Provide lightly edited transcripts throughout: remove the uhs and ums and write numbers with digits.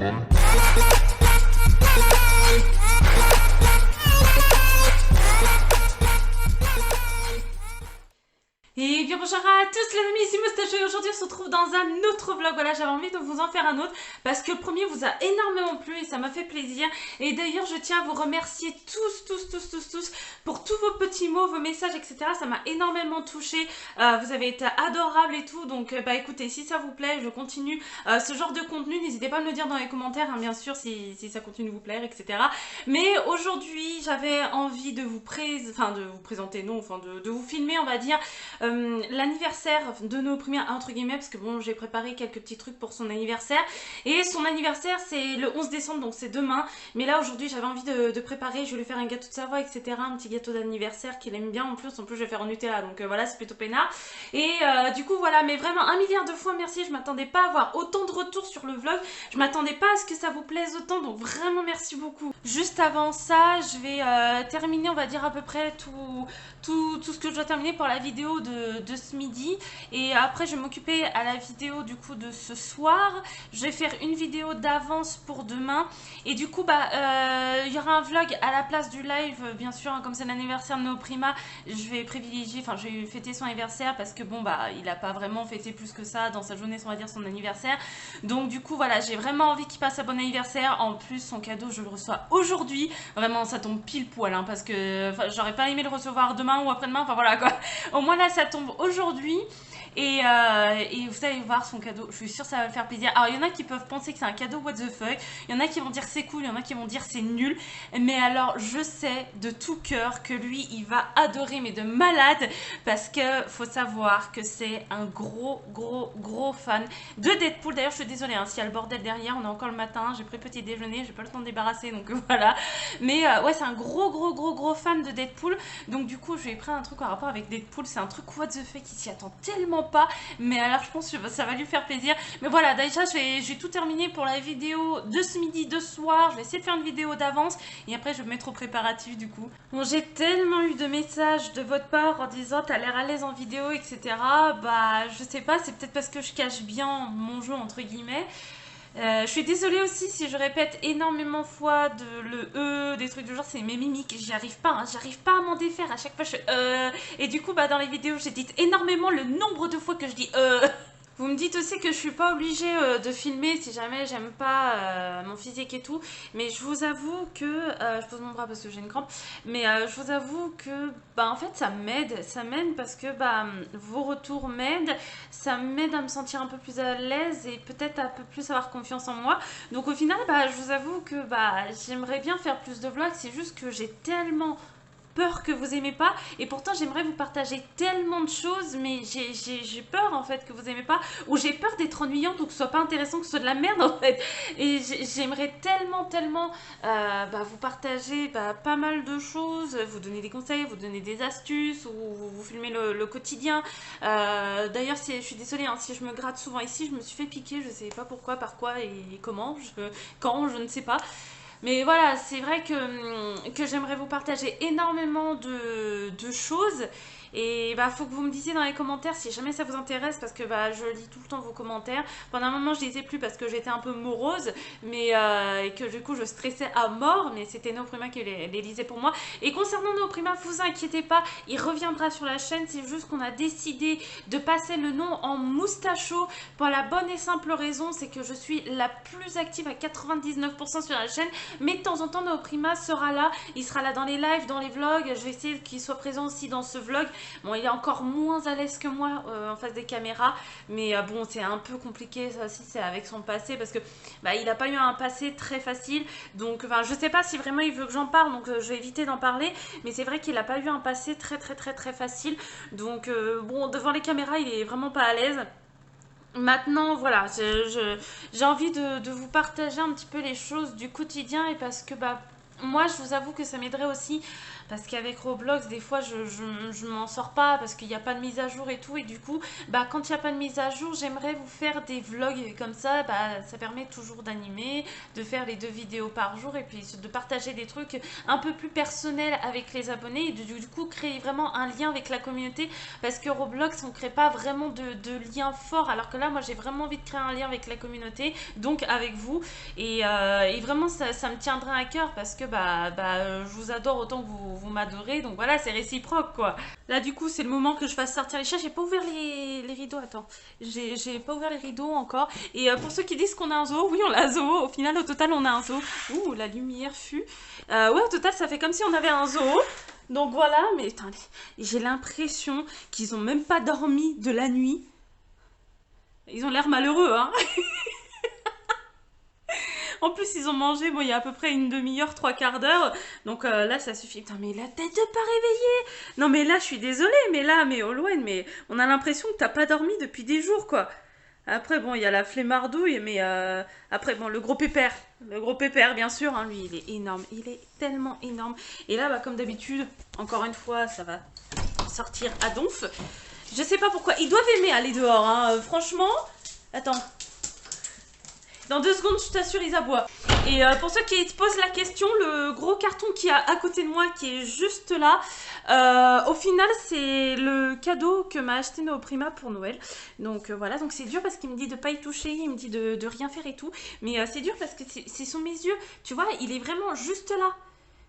Et bien bonjour à tous les amis, ici Moustacho et aujourd'hui on se retrouve dans un autre vlog. Voilà, j'avais envie de vous en faire un autre parce que le premier vous a énormément plu et ça m'a fait plaisir. Et d'ailleurs je tiens à vous remercier tous pour tous vos petits mots, vos messages, etc. Ça m'a énormément touché. Vous avez été adorables et tout. Donc bah écoutez, si ça vous plaît, je continue ce genre de contenu. N'hésitez pas à me le dire dans les commentaires, hein, bien sûr, si ça continue de vous plaire, etc. Mais aujourd'hui j'avais envie de vous présenter, non, enfin de vous filmer, on va dire. L'anniversaire de nos premières, entre guillemets, parce que bon, j'ai préparé quelques petits trucs pour son anniversaire. Et son anniversaire, c'est le 11 décembre, donc c'est demain. Mais là, aujourd'hui, j'avais envie de préparer. Je vais lui faire un gâteau de Savoie, etc. Un petit gâteau d'anniversaire qu'il aime bien. En plus, je vais faire en Nutella. Donc voilà, c'est plutôt peinard. Et du coup, voilà. Mais vraiment, un milliard de fois merci. Je m'attendais pas à avoir autant de retours sur le vlog. Je m'attendais pas à ce que ça vous plaise autant. Donc vraiment, merci beaucoup. Juste avant ça, je vais terminer, on va dire, à peu près tout ce que je dois terminer pour la vidéo de ce midi. Et après, je vais m'occuper à la vidéo du coup de ce soir. Je vais faire une vidéo d'avance pour demain. Et du coup, il y aura un vlog à la place du live, bien sûr, hein, comme c'est l'anniversaire de Neoprima. Je vais privilégier, enfin, je vais fêter son anniversaire parce que bon, il a pas vraiment fêté plus que ça dans sa journée, on va dire, son anniversaire. Donc, du coup, voilà, j'ai vraiment envie qu'il passe un bon anniversaire. En plus, son cadeau, je le reçois aujourd'hui. Vraiment, ça tombe pile poil, hein, parce que j'aurais pas aimé le recevoir demain ou après-demain. Enfin, voilà quoi. Au moins là, ça tombe aujourd'hui. Et vous allez voir son cadeau, je suis sûre que ça va le faire plaisir. Alors il y en a qui peuvent penser que c'est un cadeau what the fuck, il y en a qui vont dire c'est cool, il y en a qui vont dire c'est nul. Mais alors je sais de tout cœur que lui il va adorer, mais de malade. Parce que faut savoir que c'est un gros fan de Deadpool. D'ailleurs je suis désolée hein, s'il y a le bordel derrière, on est encore le matin, j'ai pris petit déjeuner, j'ai pas le temps de débarrasser donc voilà. Mais ouais, c'est un gros fan de Deadpool. Donc du coup je lui ai pris un truc en rapport avec Deadpool, c'est un truc what the fuck, il s'y attend tellement pas, mais alors je pense que ça va lui faire plaisir. Mais voilà, déjà je vais tout terminer pour la vidéo de ce midi, de ce soir. Je vais essayer de faire une vidéo d'avance et après je vais me mettre au préparatif du coup. Bon, j'ai tellement eu de messages de votre part en disant t'as l'air à l'aise en vidéo, etc. Bah je sais pas, c'est peut-être parce que je cache bien mon jeu entre guillemets. Je suis désolée aussi si je répète énormément de fois le des trucs du genre, c'est mes mimiques, j'y arrive pas, hein, j'arrive pas à m'en défaire, à chaque fois je fais et du coup dans les vidéos j'édite énormément le nombre de fois que je dis Vous me dites aussi que je suis pas obligée de filmer si jamais j'aime pas mon physique et tout, mais je vous avoue que, je pose mon bras parce que j'ai une crampe, mais je vous avoue que en fait ça m'aide parce que vos retours m'aident, ça m'aide à me sentir un peu plus à l'aise et peut-être un peu plus avoir confiance en moi. Donc au final je vous avoue que j'aimerais bien faire plus de vlogs, c'est juste que j'ai tellement peur que vous aimez pas et pourtant j'aimerais vous partager tellement de choses, mais j'ai peur en fait que vous aimez pas, ou j'ai peur d'être ennuyante ou que ce soit pas intéressant, que ce soit de la merde en fait. Et j'aimerais tellement vous partager pas mal de choses, vous donner des conseils, vous donner des astuces, ou vous filmer le quotidien. D'ailleurs je suis désolée hein, si je me gratte souvent ici, je me suis fait piquer, je sais pas pourquoi, par quoi et comment, quand, je ne sais pas. Mais voilà, c'est vrai que j'aimerais vous partager énormément de choses. Et faut que vous me disiez dans les commentaires si jamais ça vous intéresse, parce que je lis tout le temps vos commentaires. Pendant un moment je lisais plus parce que j'étais un peu morose, mais et que du coup je stressais à mort, mais c'était Neoprima qui les lisait pour moi. Et concernant Neoprima, vous inquiétez pas, il reviendra sur la chaîne. C'est juste qu'on a décidé de passer le nom en Moustacho pour la bonne et simple raison, c'est que je suis la plus active à 99% sur la chaîne. Mais de temps en temps Neoprima sera là, il sera là dans les lives, dans les vlogs. Je vais essayer qu'il soit présent aussi dans ce vlog. Bon, il est encore moins à l'aise que moi en face des caméras, mais bon, c'est un peu compliqué ça aussi, c'est avec son passé, parce que il n'a pas eu un passé très facile. Donc je sais pas si vraiment il veut que j'en parle, donc je vais éviter d'en parler, mais c'est vrai qu'il n'a pas eu un passé très facile. Donc bon, devant les caméras il est vraiment pas à l'aise. Maintenant, voilà, j'ai envie de vous partager un petit peu les choses du quotidien, et parce que moi, je vous avoue que ça m'aiderait aussi parce qu'avec Roblox, des fois, je m'en sors pas parce qu'il n'y a pas de mise à jour et tout. Et du coup, bah, quand il n'y a pas de mise à jour, j'aimerais vous faire des vlogs comme ça. Bah, ça permet toujours d'animer, de faire les 2 vidéos par jour et puis de partager des trucs un peu plus personnels avec les abonnés et du coup, créer vraiment un lien avec la communauté parce que Roblox, on crée pas vraiment de lien fort. Alors que là, moi, j'ai vraiment envie de créer un lien avec la communauté, donc avec vous. Et vraiment, ça me tiendra à cœur parce que je vous adore autant que vous m'adorez. Donc voilà, c'est réciproque quoi. Là, du coup, c'est le moment que je fasse sortir les chats. J'ai pas ouvert les rideaux, attends. J'ai pas ouvert les rideaux encore. Et pour ceux qui disent qu'on a un zoo, oui, on a un zoo. Au final, au total, on a un zoo. Ouh, la lumière fut. Ouais, au total, ça fait comme si on avait un zoo. Donc voilà, mais attendez, j'ai l'impression qu'ils ont même pas dormi de la nuit. Ils ont l'air malheureux, hein. En plus, ils ont mangé, bon, il y a à peu près une demi-heure, 3/4 d'heure. Donc là, ça suffit. Putain, mais la tête de pas réveiller. Non, mais là, je suis désolée, mais Olwen, mais on a l'impression que t'as pas dormi depuis des jours, quoi. Après, bon, il y a la flemmardouille, mais après, bon, le gros pépère. Le gros pépère, bien sûr, hein, lui, il est énorme. Il est tellement énorme. Et là, bah, comme d'habitude, encore une fois, ça va sortir à donf. Je sais pas pourquoi. Ils doivent aimer aller dehors, hein. Franchement. Attends. Dans 2 secondes, je t'assure, ils aboient. Et pour ceux qui se posent la question, le gros carton qui est à côté de moi, qui est juste là, au final, c'est le cadeau que m'a acheté Nooprima pour Noël. Donc voilà, donc c'est dur parce qu'il me dit de pas y toucher, il me dit de rien faire et tout. Mais c'est dur parce que c'est sous mes yeux. Tu vois, il est vraiment juste là.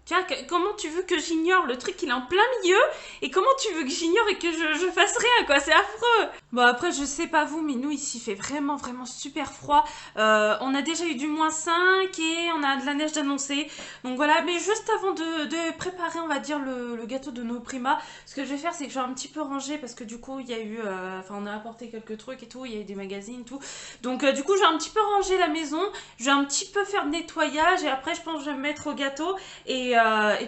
Tu vois, comment tu veux que j'ignore le truc, il est en plein milieu, et comment tu veux que j'ignore et que je fasse rien, quoi, c'est affreux. Bon, après, je sais pas vous, mais nous, ici, il fait vraiment, vraiment super froid. On a déjà eu du -5 et on a de la neige d'annoncer. Donc voilà, mais juste avant de préparer, on va dire, le gâteau de Nooprima, ce que je vais faire, c'est que je vais un petit peu ranger, parce que du coup, il y a eu, on a apporté quelques trucs et tout, il y a eu des magazines et tout. Donc du coup, je vais un petit peu ranger la maison, je vais un petit peu faire le nettoyage, et après, je pense que je vais me mettre au gâteau, et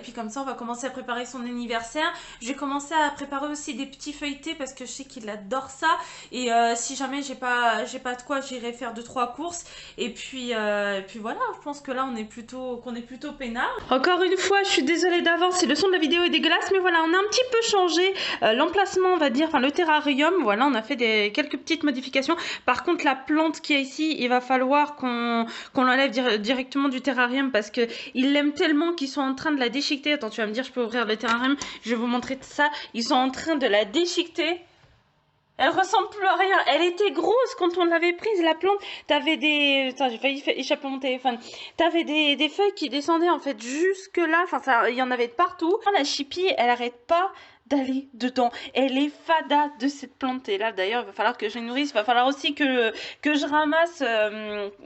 puis comme ça, on va commencer à préparer son anniversaire. J'ai commencé à préparer aussi des petits feuilletés parce que je sais qu'il adore ça. Et si jamais j'ai pas de quoi, j'irai faire 2-3 courses. Et puis voilà, je pense que là, qu'on est plutôt peinard. Encore une fois, je suis désolée d'avance, si le son de la vidéo est dégueulasse, mais voilà, on a un petit peu changé l'emplacement, on va dire, enfin le terrarium. Voilà, on a fait quelques petites modifications. Par contre, la plante qui est ici, il va falloir qu'on l'enlève directement du terrarium parce que il l'aime tellement qu'ils sont en train de la déchiqueter. Attends, tu vas me dire, je peux ouvrir le terrarium, je vais vous montrer ça. Ils sont en train de la déchiqueter. Elle ressemble plus à rien. Elle était grosse quand on l'avait prise, la plante. T'avais des... Attends, j'ai failli échapper mon téléphone. T'avais des feuilles qui descendaient en fait jusque là. Enfin, il y en avait de partout. La chipie, elle arrête pas d'aller dedans. Elle est fada de cette plante. Et là, d'ailleurs, il va falloir que je les nourrisse. Il va falloir aussi que je ramasse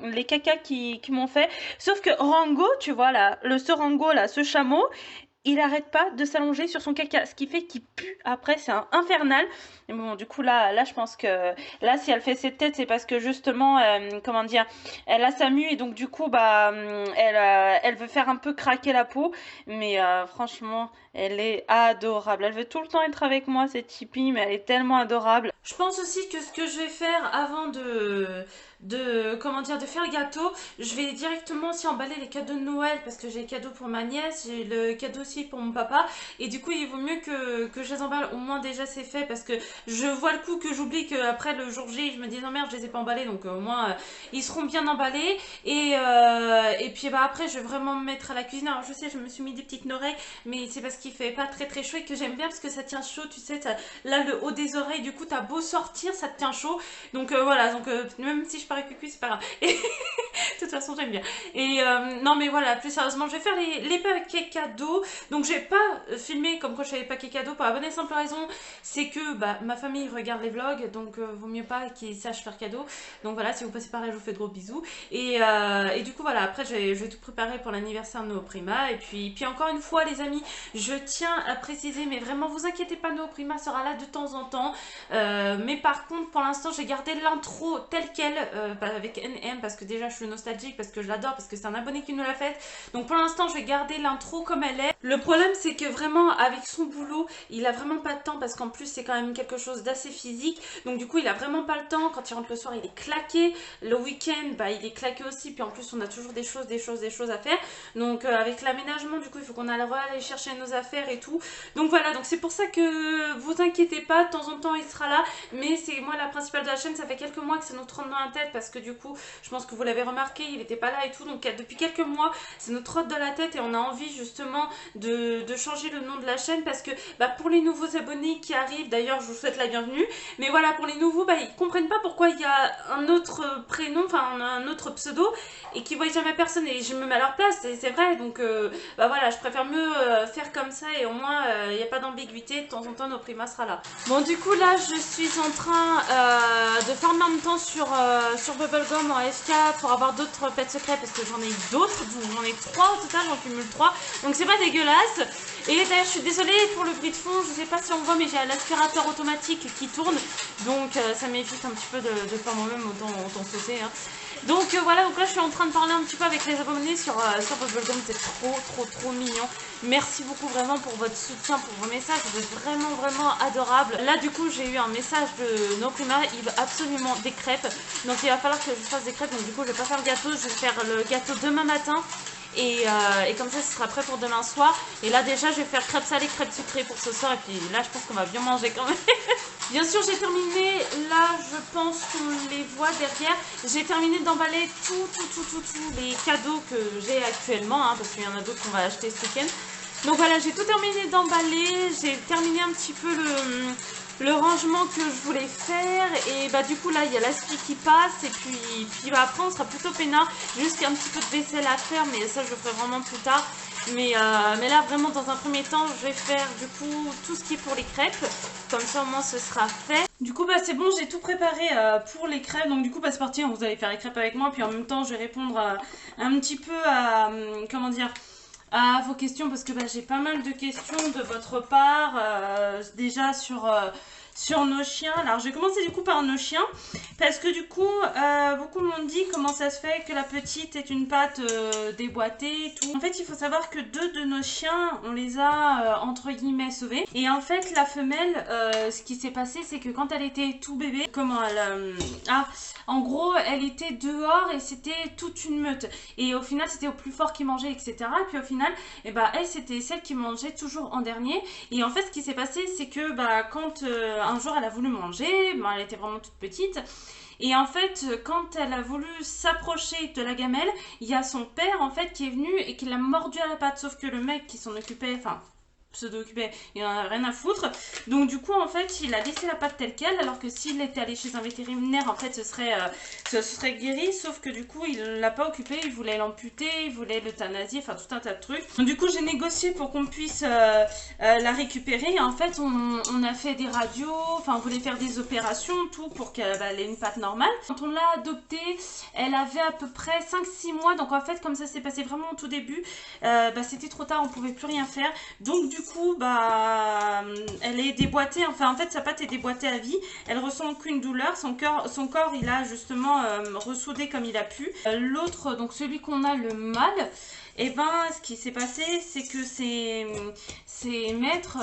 les cacas qui m'ont fait. Sauf que Rango, tu vois, là, ce Rango, là, ce chameau, il arrête pas de s'allonger sur son caca, ce qui fait qu'il pue après, c'est infernal. Mais bon, du coup, là, je pense que là, si elle fait cette tête, c'est parce que justement, comment dire, elle a sa mue et donc du coup, elle veut faire un peu craquer la peau. Mais franchement, elle est adorable. Elle veut tout le temps être avec moi, cette Tipeee, mais elle est tellement adorable. Je pense aussi que ce que je vais faire avant de faire le gâteau, je vais directement aussi emballer les cadeaux de Noël parce que j'ai le cadeau pour ma nièce, j'ai le cadeau aussi pour mon papa et du coup il vaut mieux que je les emballe, au moins déjà c'est fait parce que je vois le coup que j'oublie qu'après le jour J je me dis non merde je les ai pas emballés donc au moins ils seront bien emballés et puis après je vais vraiment me mettre à la cuisine. Alors je sais je me suis mis des petites oreilles mais c'est parce qu'il fait pas très très chaud et que j'aime bien parce que ça tient chaud, tu sais, là le haut des oreilles du coup t'as beau sortir ça te tient chaud donc voilà, donc même si je parais cucu c'est pas grave. Et de toute façon j'aime bien. Et non mais voilà, plus sérieusement je vais faire les paquets cadeaux. Donc j'ai pas filmé comme quoi je fais les paquets cadeaux pour la bonne et simple raison, c'est que ma famille regarde les vlogs, donc vaut mieux pas qu'ils sachent faire cadeau. Donc voilà, si vous passez par là je vous fais de gros bisous. Et du coup voilà, après je vais tout préparer pour l'anniversaire de Nooprima. Et puis encore une fois les amis, je tiens à préciser, mais vraiment vous inquiétez pas, Nooprima sera là de temps en temps. Mais par contre pour l'instant j'ai gardé l'intro telle quelle avec NM parce que déjà je suis nostalgique nostalgique parce que je l'adore, parce que c'est un abonné qui nous l'a fait. Donc pour l'instant, je vais garder l'intro comme elle est. Le problème, c'est que vraiment, avec son boulot, il a vraiment pas de temps parce qu'en plus, c'est quand même quelque chose d'assez physique. Donc du coup, il a vraiment pas le temps. Quand il rentre le soir, il est claqué. Le week-end, bah, il est claqué aussi. Puis en plus, on a toujours des choses à faire. Donc avec l'aménagement, du coup, il faut qu'on aille aller chercher nos affaires et tout. Donc voilà, donc c'est pour ça que vous inquiétez pas, de temps en temps, il sera là. Mais c'est moi la principale de la chaîne, ça fait quelques mois que ça nous trotte dans la tête parce que du coup, je pense que vous l'avez remarqué, il était pas là et tout. Donc depuis quelques mois, ça nous trotte dans la tête et on a envie justement de changer le nom de la chaîne parce que bah, pour les nouveaux abonnés qui arrivent, d'ailleurs, je vous souhaite la bienvenue. Mais voilà, pour les nouveaux, bah, ils comprennent pas pourquoi il y a un autre prénom, enfin un autre pseudo et qu'ils voient jamais personne et je me mets à leur place, c'est vrai. Donc bah voilà, je préfère mieux faire comme ça et au moins il n'y a pas d'ambiguïté. De temps en temps, nos primas sera là. Bon, du coup, là, je suis en train de farmer en même temps sur Bubblegum en FK pour avoir d'autres pets secrets parce que j'en ai d'autres. J'en ai 3 au total, j'en cumule 3. Donc, c'est pas dégueulasse. Et d'ailleurs, je suis désolée pour le bruit de fond. Je sais pas si on voit, mais j'ai l'aspirateur automatique qui tourne. Donc, ça m'évite un petit peu de faire moi-même autant sauter. Hein. Donc voilà, donc là je suis en train de parler un petit peu avec les abonnés sur Bubblegum, c'est trop mignon. Merci beaucoup vraiment pour votre soutien, pour vos messages, vous êtes vraiment adorables. Là du coup j'ai eu un message de Noprima, il veut absolument des crêpes. Donc il va falloir que je fasse des crêpes, donc du coup je vais pas faire le gâteau, je vais faire le gâteau demain matin. Et comme ça, ce sera prêt pour demain soir. Et là, déjà, je vais faire crêpes salées, crêpes sucrées pour ce soir. Et puis là, je pense qu'on va bien manger quand même. Bien sûr, j'ai terminé. Là, je pense qu'on les voit derrière. J'ai terminé d'emballer tous les cadeaux que j'ai actuellement. Hein, parce qu'il y en a d'autres qu'on va acheter ce week-end. Donc voilà, j'ai tout terminé d'emballer. J'ai terminé un petit peu le rangement que je voulais faire et bah du coup là il y a l'aspi qui passe et puis bah, après on sera plutôt peinard, juste un petit peu de vaisselle à faire mais ça je le ferai vraiment plus tard mais là vraiment dans un premier temps je vais faire du coup tout ce qui est pour les crêpes, comme ça au moins ce sera fait. Du coup bah c'est bon, j'ai tout préparé pour les crêpes, donc du coup bah c'est parti, vous allez faire les crêpes avec moi puis en même temps je vais répondre un petit peu à comment dire, à vos questions parce que bah, j'ai pas mal de questions de votre part déjà sur nos chiens. Alors je vais commencer du coup par nos chiens parce que du coup beaucoup m'ont dit comment ça se fait que la petite est une patte déboîtée et tout. En fait il faut savoir que 2 de nos chiens on les a entre guillemets sauvés et en fait la femelle ce qui s'est passé c'est que quand elle était tout bébé, comment elle en gros elle était dehors et c'était toute une meute et au final c'était au plus fort qui mangeait etc. Et puis au final et bah elle c'était celle qui mangeait toujours en dernier et en fait ce qui s'est passé c'est que bah quand un jour elle a voulu manger, bah, elle était vraiment toute petite et en fait quand elle a voulu s'approcher de la gamelle, il y a son père en fait qui est venu et qui l'a mordu à la patte, sauf que le mec qui s'en occupait, enfin pseudo-occupé, il en a rien à foutre. Donc du coup en fait il a laissé la patte telle quelle, alors que s'il était allé chez un vétérinaire en fait ce serait guéri, sauf que du coup il l'a pas occupé, il voulait l'amputer, il voulait l'euthanasier, enfin tout un tas de trucs. Donc du coup j'ai négocié pour qu'on puisse la récupérer et en fait on a fait des radios, enfin on voulait faire des opérations, tout pour qu'elle ait une patte normale. Quand on l'a adoptée, elle avait à peu près 5-6 mois, donc en fait comme ça s'est passé vraiment au tout début, bah, c'était trop tard, on pouvait plus rien faire. Donc du coup bah elle est déboîtée, enfin en fait sa patte est déboîtée à vie, elle ressent aucune douleur, son corps il a justement ressoudé comme il a pu. L'autre, donc celui qu'on a le mâle, et ben ce qui s'est passé c'est que ses maîtres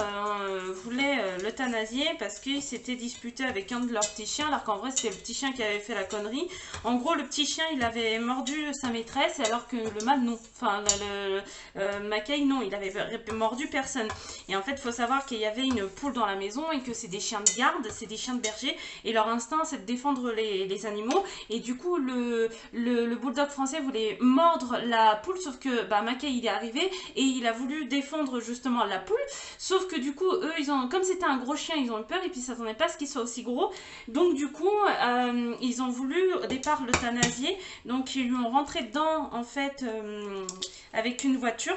voulaient l'euthanasier parce qu'ils s'étaient disputés avec un de leurs petits chiens, alors qu'en vrai c'était le petit chien qui avait fait la connerie. En gros le petit chien il avait mordu sa maîtresse alors que le mâle non, enfin Mackay non, il avait mordu personne. Et en fait il faut savoir qu'il y avait une poule dans la maison et que c'est des chiens de garde, c'est des chiens de berger et leur instinct c'est de défendre les animaux et du coup le bulldog français voulait mordre la poule, sauf que bah, Mackay il est arrivé et il a voulu défendre justement la poule, sauf que du coup eux comme c'était un gros chien ils ont eu peur et puis ça s'attendait pas à ce qu'il soit aussi gros, donc du coup ils ont voulu au départ l'euthanasier, donc ils lui ont rentré dedans en fait avec une voiture.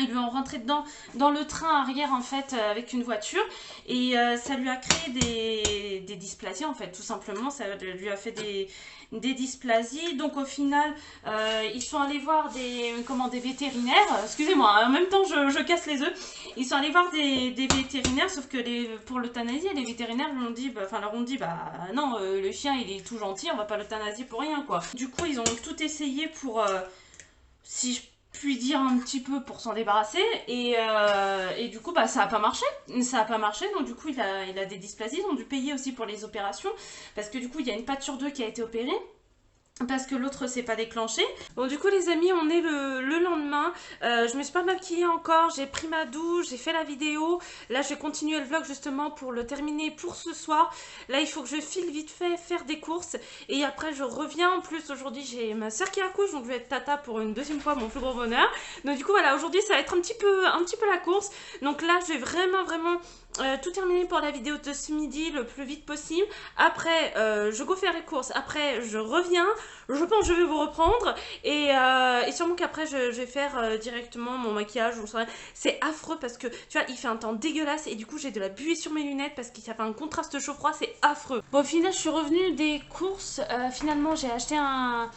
Ils lui ont rentré dedans dans le train arrière en fait avec une voiture et ça lui a créé des dysplasies en fait tout simplement, ça lui a fait des dysplasies. Donc au final ils sont allés voir des vétérinaires, excusez-moi en même temps je casse les œufs, ils sont allés voir des vétérinaires, sauf que pour l'euthanasie les vétérinaires leur ont dit bah non le chien il est tout gentil, on va pas l'euthanasier pour rien quoi. Du coup ils ont tout essayé pour si je puis dire un petit peu pour s'en débarrasser et du coup bah ça a pas marché, donc du coup il a des dysplasies, ils ont dû payer aussi pour les opérations parce que du coup il y a une patte sur deux qui a été opérée parce que l'autre s'est pas déclenché. Bon du coup les amis on est le lendemain, je me suis pas maquillée encore, j'ai pris ma douche, j'ai fait la vidéo, là je vais continuer le vlog justement pour le terminer pour ce soir. Là il faut que je file vite fait faire des courses et après je reviens. En plus aujourd'hui j'ai ma soeur qui accouche donc je vais être tata pour une deuxième fois, mon plus gros bonheur. Donc du coup voilà, aujourd'hui ça va être un petit peu la course, donc là je vais vraiment tout terminer pour la vidéo de ce midi le plus vite possible. Après je go faire les courses, après je reviens, je pense que je vais vous reprendre et sûrement qu'après je vais faire directement mon maquillage. C'est affreux parce que tu vois il fait un temps dégueulasse et du coup j'ai de la buée sur mes lunettes parce qu'il y a fait un contraste chaud-froid, c'est affreux. Bon au final je suis revenue des courses, finalement j'ai acheté un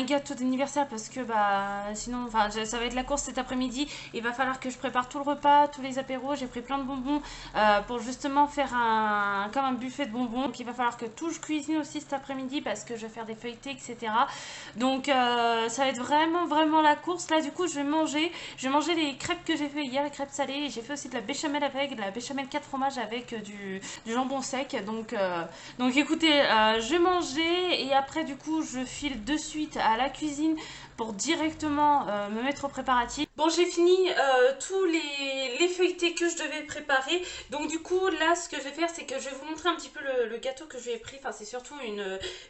gâteau d'anniversaire parce que bah sinon enfin ça va être la course cet après-midi, il va falloir que je prépare tout le repas, tous les apéros, j'ai pris plein de bonbons pour justement faire comme un buffet de bonbons, donc il va falloir que tout je cuisine aussi cet après-midi parce que je vais faire des feuilletés etc. Donc ça va être vraiment la course. Là du coup je vais manger les crêpes que j'ai fait hier, les crêpes salées, et j'ai fait aussi de la béchamel avec de la béchamel 4 fromages avec du jambon sec, donc écoutez je vais manger et après du coup je file de suite à la cuisine pour directement me mettre au préparatif. Bon j'ai fini tous les feuilletés que je devais préparer, donc du coup là ce que je vais faire c'est que je vais vous montrer un petit peu le gâteau que je lui ai pris, enfin c'est surtout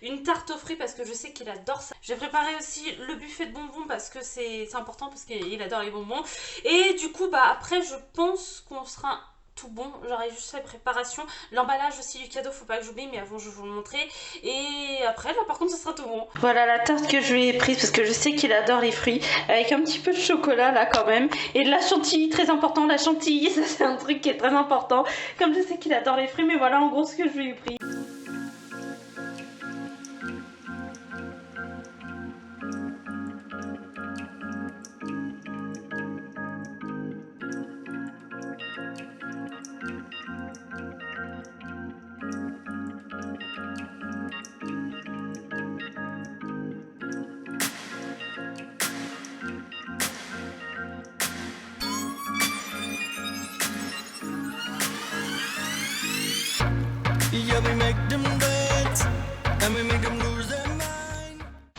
une tarte aux fruits parce que je sais qu'il adore ça. Je vais préparer aussi le buffet de bonbons parce que c'est important parce qu'il adore les bonbons et du coup bah après je pense qu'on sera tout bon, j'aurai juste la préparation, l'emballage aussi du cadeau, faut pas que j'oublie, mais avant je vais vous le montrer et après là par contre ce sera tout bon. Voilà la tarte que je lui ai prise parce que je sais qu'il adore les fruits, avec un petit peu de chocolat là quand même et de la chantilly, très important, la chantilly ça c'est un truc qui est très important comme je sais qu'il adore les fruits, mais voilà en gros ce que je lui ai pris.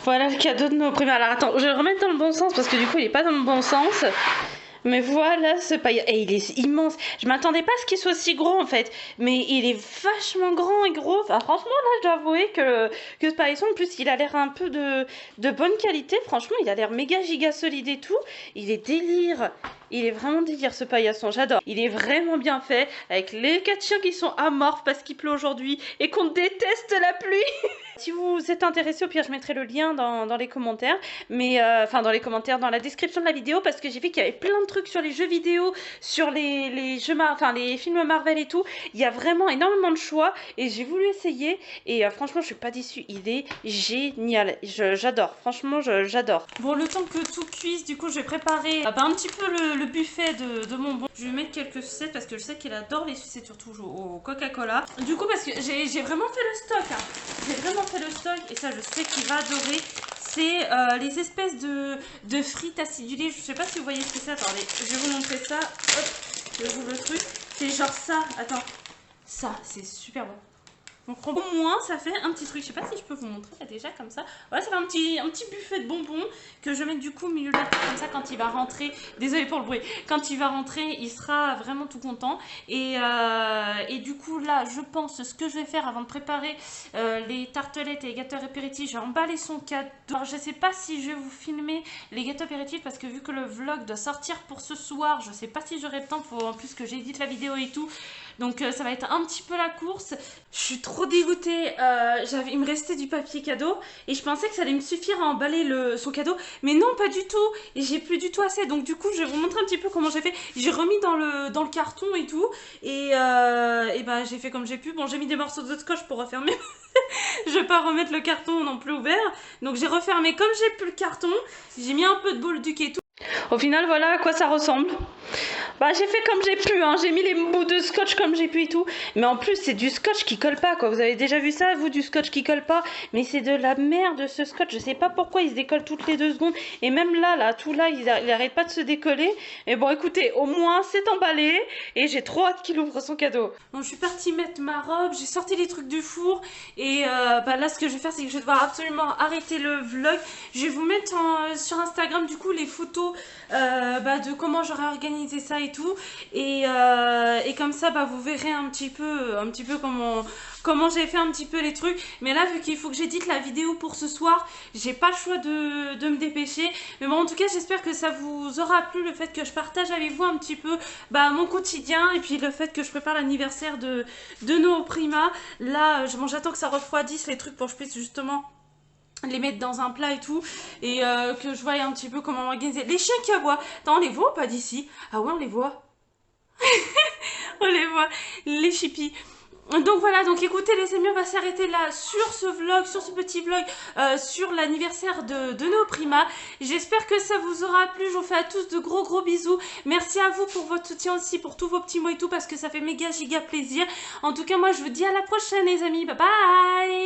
Voilà le cadeau de nos primaires. Alors attends, je vais le remettre dans le bon sens parce que du coup il est pas dans le bon sens. Mais voilà ce paillasson. Et il est immense. Je m'attendais pas à ce qu'il soit aussi gros en fait. Mais il est vachement grand et gros. Enfin, franchement, là, je dois avouer que ce paillasson, en plus, il a l'air un peu de bonne qualité. Franchement, il a l'air méga giga solide et tout. Il est délire. Il est vraiment délire ce paillasson. J'adore. Il est vraiment bien fait. Avec les 4 chiens qui sont amorphes parce qu'il pleut aujourd'hui et qu'on déteste la pluie. Si vous êtes intéressé, au pire, je mettrai le lien dans les commentaires. Mais, enfin, dans les commentaires, dans la description de la vidéo. Parce que j'ai vu qu'il y avait plein de trucs sur les jeux vidéo, sur les films Marvel et tout. Il y a vraiment énormément de choix et j'ai voulu essayer et franchement je suis pas déçue, il est génial, j'adore, franchement j'adore. Bon le temps que tout cuise, du coup je vais préparer un petit peu le buffet de bonbons. Je vais mettre quelques sucettes parce que je sais qu'il adore les sucettes, surtout au Coca-Cola. Du coup parce que j'ai vraiment fait le stock, hein. J'ai vraiment fait le stock et ça je sais qu'il va adorer. C'est les espèces de frites acidulées. Je sais pas si vous voyez ce que c'est. Attendez, je vais vous montrer ça. Hop, je vous le truc. C'est genre ça. Attends. Ça, c'est super bon. Donc au moins ça fait un petit truc, je sais pas si je peux vous montrer là, déjà comme ça. Voilà, ça fait un petit buffet de bonbons que je mets du coup au milieu de la tête comme ça quand il va rentrer. Désolée pour le bruit. Quand il va rentrer, il sera vraiment tout content. Et du coup là, je pense ce que je vais faire avant de préparer les tartelettes et les gâteaux apéritifs, je vais emballer son cadeau. Alors je sais pas si je vais vous filmer les gâteaux apéritifs parce que vu que le vlog doit sortir pour ce soir, je sais pas si j'aurai le temps, faut en plus que j'édite la vidéo et tout. Donc ça va être un petit peu la course. Je suis trop dégoûtée. Il me restait du papier cadeau et je pensais que ça allait me suffire à emballer son cadeau. Mais non, pas du tout. Et j'ai plus du tout assez. Donc du coup, je vais vous montrer un petit peu comment j'ai fait. J'ai remis dans le carton et tout. Et bah, j'ai fait comme j'ai pu. Bon, j'ai mis des morceaux de scotch pour refermer. Je vais pas remettre le carton non plus ouvert. Donc j'ai refermé comme j'ai plus le carton. J'ai mis un peu de Bolduc et tout. Au final, voilà à quoi ça ressemble. Bah, j'ai fait comme j'ai pu, hein. J'ai mis les bouts de scotch comme j'ai pu et tout. Mais en plus, c'est du scotch qui colle pas, quoi. Vous avez déjà vu ça, vous, du scotch qui colle pas? Mais c'est de la merde, ce scotch. Je sais pas pourquoi il se décolle toutes les 2 secondes. Et même là, tout là, il arrête pas de se décoller. Et bon, écoutez, au moins, c'est emballé. Et j'ai trop hâte qu'il ouvre son cadeau. Donc, je suis partie mettre ma robe. J'ai sorti les trucs du four. Et bah, là, ce que je vais faire, c'est que je vais devoir absolument arrêter le vlog. Je vais vous mettre sur Instagram, du coup, les photos de comment j'aurais organisé ça et tout. Et comme ça, bah, vous verrez un petit peu comment j'ai fait un petit peu les trucs. Mais là, vu qu'il faut que j'édite la vidéo pour ce soir, j'ai pas le choix de me dépêcher. Mais bon, en tout cas, j'espère que ça vous aura plu, le fait que je partage avec vous un petit peu mon quotidien. Et puis le fait que je prépare l'anniversaire de nos Prima. Là, j'attends que ça refroidisse les trucs pour que je puisse justement les mettre dans un plat et tout, et que je voie un petit peu comment organiser. Les chiens qui aboient, attends, on les voit ou pas d'ici? Ah ouais, on les voit. On les voit, les chippies. Donc voilà, donc écoutez les amis, on va s'arrêter là sur ce vlog, sur ce petit vlog sur l'anniversaire de nos Prima. J'espère que ça vous aura plu, je vous fais à tous de gros bisous. Merci à vous pour votre soutien aussi, pour tous vos petits mots et tout, parce que ça fait méga giga plaisir. En tout cas, moi je vous dis à la prochaine les amis, bye bye.